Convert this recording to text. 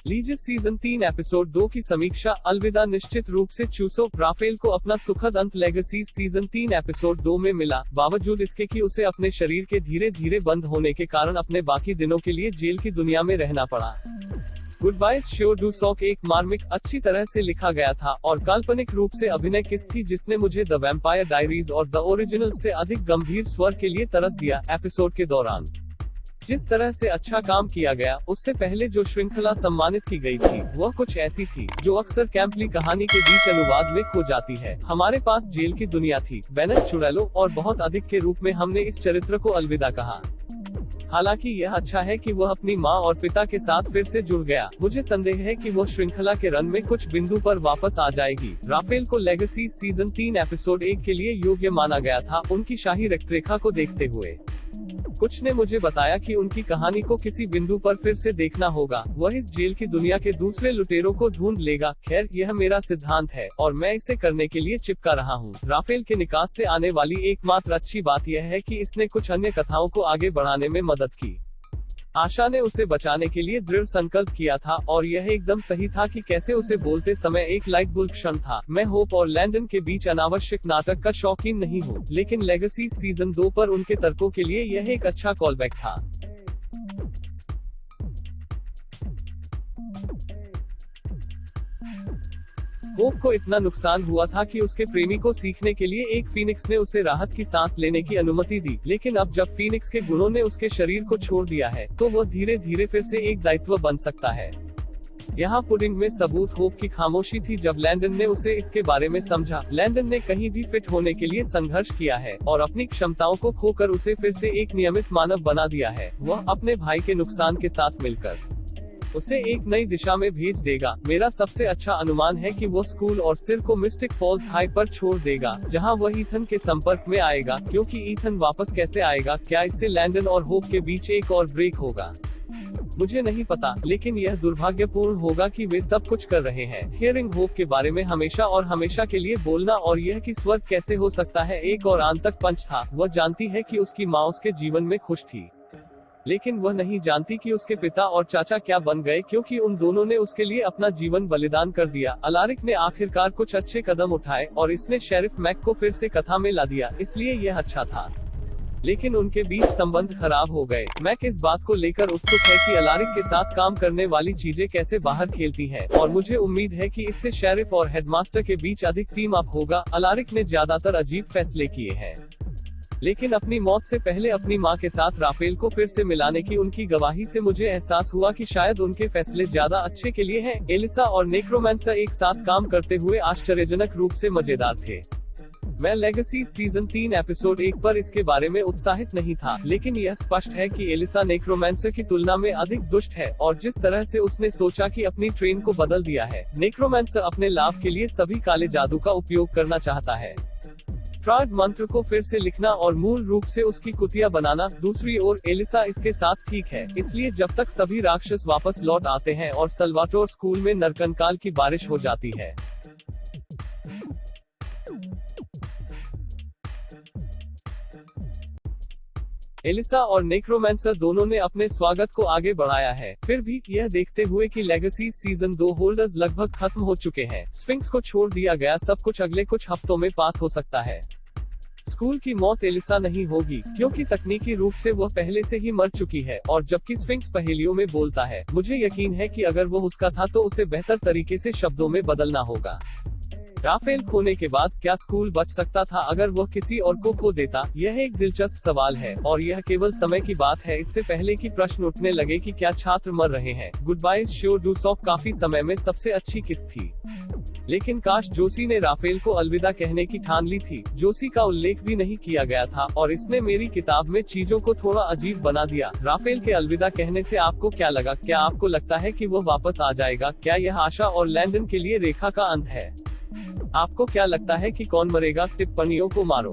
लीजिए season 3 episode 2 की समीक्षा। अलविदा। निश्चित रूप से चूसो, राफेल को अपना सुखद अंत लेगेसी सीजन 3 एपिसोड 2 में मिला, बावजूद इसके कि उसे अपने शरीर के धीरे धीरे बंद होने के कारण अपने बाकी दिनों के लिए जेल की दुनिया में रहना पड़ा। गुड बाय शो डू सॉक एक मार्मिक, अच्छी तरह से लिखा गया था और काल्पनिक रूप से अभिनय किस थी जिसने मुझे द वैम्पायर डायरीज और द ओरिजिनल से अधिक गंभीर स्वर के लिए तरस दिया। एपिसोड के दौरान जिस तरह से अच्छा काम किया गया, उससे पहले जो श्रृंखला सम्मानित की गई थी वह कुछ ऐसी थी जो अक्सर कैंपली कहानी के बीच अनुवाद में खो जाती है। हमारे पास जेल की दुनिया थी, बेनेट चुरेलो और बहुत अधिक के रूप में हमने इस चरित्र को अलविदा कहा। हालांकि यह अच्छा है कि वह अपनी मां और पिता के साथ फिर से जुड़ गया। मुझे संदेह है कि वह श्रृंखला के रन में कुछ बिंदु पर वापस आ जाएगी। राफेल को लेगेसी सीजन 3 एपिसोड 1 के लिए योग्य माना गया था, उनकी शाही रक्तरेखा को देखते हुए। कुछ ने मुझे बताया कि उनकी कहानी को किसी बिंदु पर फिर से देखना होगा, वह इस जेल की दुनिया के दूसरे लुटेरों को ढूंढ लेगा। खैर, यह मेरा सिद्धांत है और मैं इसे करने के लिए चिपका रहा हूँ। राफेल के निकास से आने वाली एकमात्र अच्छी बात यह है कि इसने कुछ अन्य कथाओं को आगे बढ़ाने में मदद की। आशा ने उसे बचाने के लिए दृढ़ संकल्प किया था और यह एकदम सही था कि कैसे उसे बोलते समय एक लाइट बुल्ब क्षण था। मैं होप और लैंडन के बीच अनावश्यक नाटक का शौकीन नहीं हूँ, लेकिन लेगेसी सीजन 2 पर उनके तर्कों के लिए यह एक अच्छा कॉलबैक था। होप को इतना नुकसान हुआ था कि उसके प्रेमी को सीखने के लिए एक फीनिक्स ने उसे राहत की सांस लेने की अनुमति दी, लेकिन अब जब फीनिक्स के गुणों ने उसके शरीर को छोड़ दिया है, तो वह धीरे धीरे फिर से एक दायित्व बन सकता है। यहाँ पुडिंग में सबूत होप की खामोशी थी जब लैंडन ने उसे इसके बारे में समझा। लैंडन ने कहीं भी फिट होने के लिए संघर्ष किया है और अपनी क्षमताओं को खोकर उसे फिर से एक नियमित मानव बना दिया है। वह अपने भाई के नुकसान के साथ मिलकर उसे एक नई दिशा में भेज देगा। मेरा सबसे अच्छा अनुमान है कि वो स्कूल और सिर को मिस्टिक फॉल्स हाई पर छोड़ देगा, जहां वह ईथन के संपर्क में आएगा। क्योंकि ईथन वापस कैसे आएगा? क्या इससे लैंडन और होप के बीच एक और ब्रेक होगा? मुझे नहीं पता, लेकिन यह दुर्भाग्यपूर्ण होगा कि वे सब कुछ कर रहे हैं। हियरिंग होप के बारे में हमेशा और हमेशा के लिए बोलना और यह कि स्वर्ग कैसे हो सकता है एक और आंतक पंच था। वह जानती है कि उसकी माँ उसके जीवन में खुश थी, लेकिन वह नहीं जानती कि उसके पिता और चाचा क्या बन गए, क्योंकि उन दोनों ने उसके लिए अपना जीवन बलिदान कर दिया। अलारिक ने आखिरकार कुछ अच्छे कदम उठाए और इसने शेरिफ मैक को फिर से कथा में ला दिया, इसलिए यह अच्छा था। लेकिन उनके बीच संबंध खराब हो गए। मैक इस बात को लेकर उत्सुक है कि अलारिक के साथ काम करने वाली चीजें कैसे बाहर खेलती हैं, और मुझे उम्मीद है कि इससे शेरिफ और हेडमास्टर के बीच अधिक टीम अप होगा। अलारिक ने ज्यादातर अजीब फैसले किए हैं, लेकिन अपनी मौत से पहले अपनी मां के साथ राफेल को फिर से मिलाने की उनकी गवाही से मुझे एहसास हुआ कि शायद उनके फैसले ज्यादा अच्छे के लिए हैं। एलिसा और नेक्रोमैंसर एक साथ काम करते हुए आश्चर्यजनक रूप से मजेदार थे। मैं लेगेसी सीजन 3 एपिसोड 1 पर इसके बारे में उत्साहित नहीं था, लेकिन यह स्पष्ट है कि एलिसा नेक्रोमैंसर की तुलना में अधिक दुष्ट है और जिस तरह से उसने सोचा कि अपनी ट्रेन को बदल दिया है। नेक्रोमैंसर अपने लाभ के लिए सभी काले जादू का उपयोग करना चाहता है। ट्राड मंत्र को फिर से लिखना और मूल रूप से उसकी कुतिया बनाना। दूसरी ओर एलिसा इसके साथ ठीक है, इसलिए जब तक सभी राक्षस वापस लौट आते हैं और सल्वाटोर स्कूल में नरकंकाल की बारिश हो जाती है। एलिसा और नेक्रोमैंसर दोनों ने अपने स्वागत को आगे बढ़ाया है। फिर भी यह देखते हुए कि लेगेसी सीजन 2 होल्डर्स लगभग खत्म हो चुके हैं, स्फिंक्स को छोड़ दिया गया सब कुछ अगले कुछ हफ्तों में पास हो सकता है। स्कूल की मौत एलिसा नहीं होगी, क्योंकि तकनीकी रूप से वह पहले से ही मर चुकी है, और जबकि स्फिंक्स पहेलियों में बोलता है, मुझे यकीन है कि अगर वो उसका था तो उसे बेहतर तरीके से शब्दों में बदलना होगा। राफेल खोने के बाद क्या स्कूल बच सकता था अगर वह किसी और को खो देता? यह एक दिलचस्प सवाल है और यह केवल समय की बात है, इससे पहले कि प्रश्न उठने लगे कि क्या छात्र मर रहे हैं। गुड बाय शो डू सॉक काफी समय में सबसे अच्छी किस्त थी, लेकिन काश जोशी ने राफेल को अलविदा कहने की ठान ली थी। जोशी का उल्लेख भी नहीं किया गया था और इसने मेरी किताब में चीजों को थोड़ा अजीब बना दिया। राफेल के अलविदा कहने से आपको क्या लगा? क्या आपको लगता है कि वह वापस आ जाएगा? क्या यह आशा और लैंडन के लिए रेखा का अंत है? आपको क्या लगता है कि कौन मरेगा? टिप्पणियों को मारो।